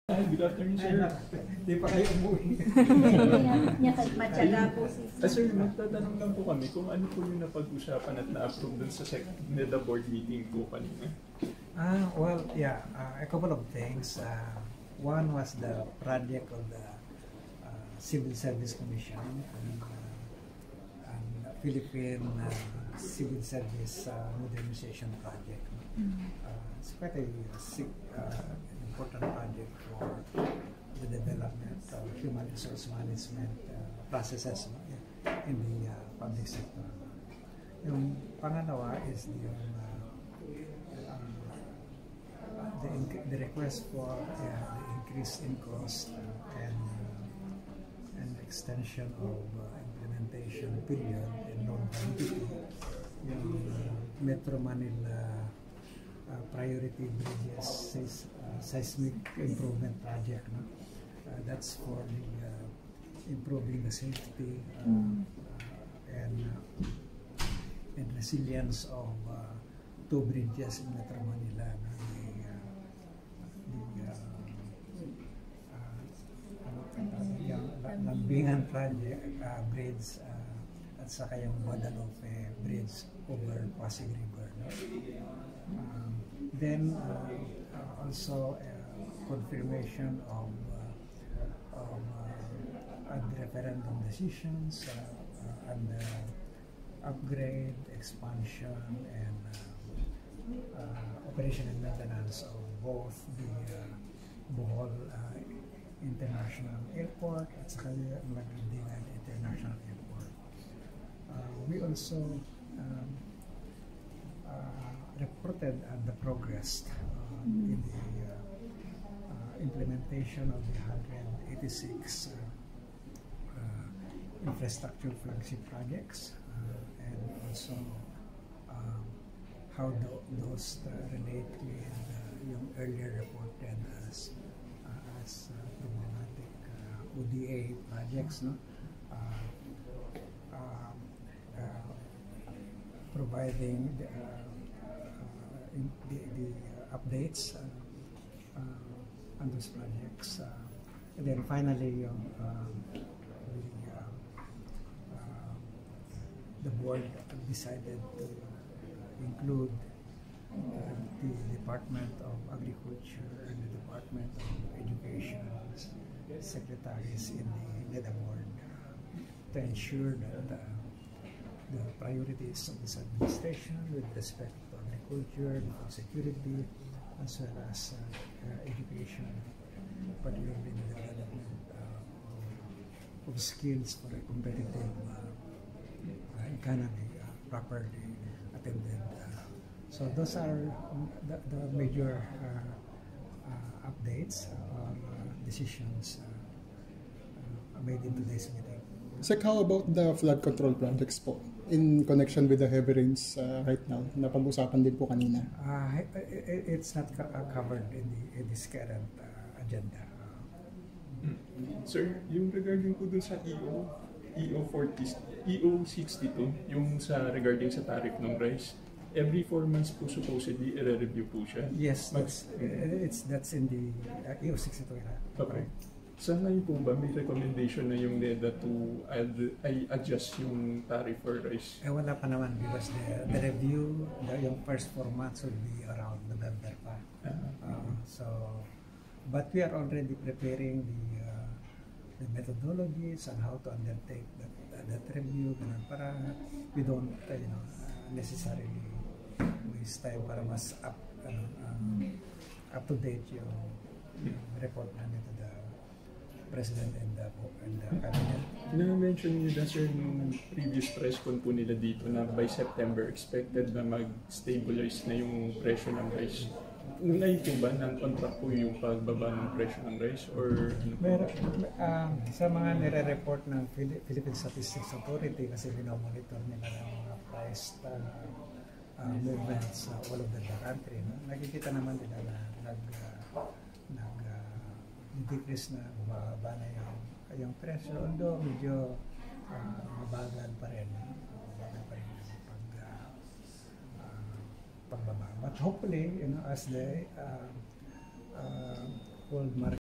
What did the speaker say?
Good afternoon, sir. Hindi pa kayo umuwi. Matyaga po si Sir, magtatanong lang po kami kung ano po yung napag-usapan at na-approve dun sa NEDA board meeting po kanina. Well, yeah, a couple of things. One was the project of the Civil Service Commission and Philippine Civil Service Modernization Project. It's quite an important project for the development of human resource management processes in the public sector. Yung pangalawa is the request for the increase in cost and extension of implementation period and loan validity. Yung Metro Manila priority bridges seismic improvement project. No? That's for the improving the safety and resilience of two bridges in Metro Manila. No? The Lambingan project bridge at saka yung Guadalupe bridge over Pasig River. No? Then also confirmation of referendum decisions and upgrade, expansion, and operation and maintenance of both the Bohol International Airport at saka yung Lagdingan International Airport. We also reported on the progress in the implementation of the 186 infrastructure flagship projects and also how those relate with yung earlier reported as problematic ODA projects, no? Providing the updates on those projects. And then finally, the board decided to include the Department of Agriculture and the Department of Education secretaries in the NEDA board to ensure that the priorities of this administration with respect to agriculture, food security, as well as education, particularly the development of skills for a competitive economy, properly attended. So those are the major updates or decisions made in today's meeting. So how about the flood control projects po in connection with the heavy rains right now? Napag-usapan din po kanina. It's not covered in this current agenda. Sir, yung regarding po dun sa EO62, yung sa regarding sa tariff ng rice, every 4 months po supposedly i-review po siya. Yes, that's in the EO62. Okay. Sa ngayon po ba may recommendation na yung NEDA to adjust yung tariff for rice? Wala pa naman because the review, yung first 4 months will be around November pa. But we are already preparing the methodologies on how to undertake that review, para we don't necessarily waste time para mas up to date yung report namin to the President and the Cabinet. Na-mention niyo na, sir, yung previous press con po nila dito na by September expected na mag-stabilize na yung presyo ng rice. Ngayon po ba non-contract po yung pagbaba ng presyo ng rice or ano po? Sa mga nire-report ng Philippine Statistics Authority, kasi binomonitor nila ng mga price movements all over the country, no? Nakikita naman nila na decrease na, bumaba na yung presyo, although medyo mabagal pa rin pagbaba. But hopefully, as the world market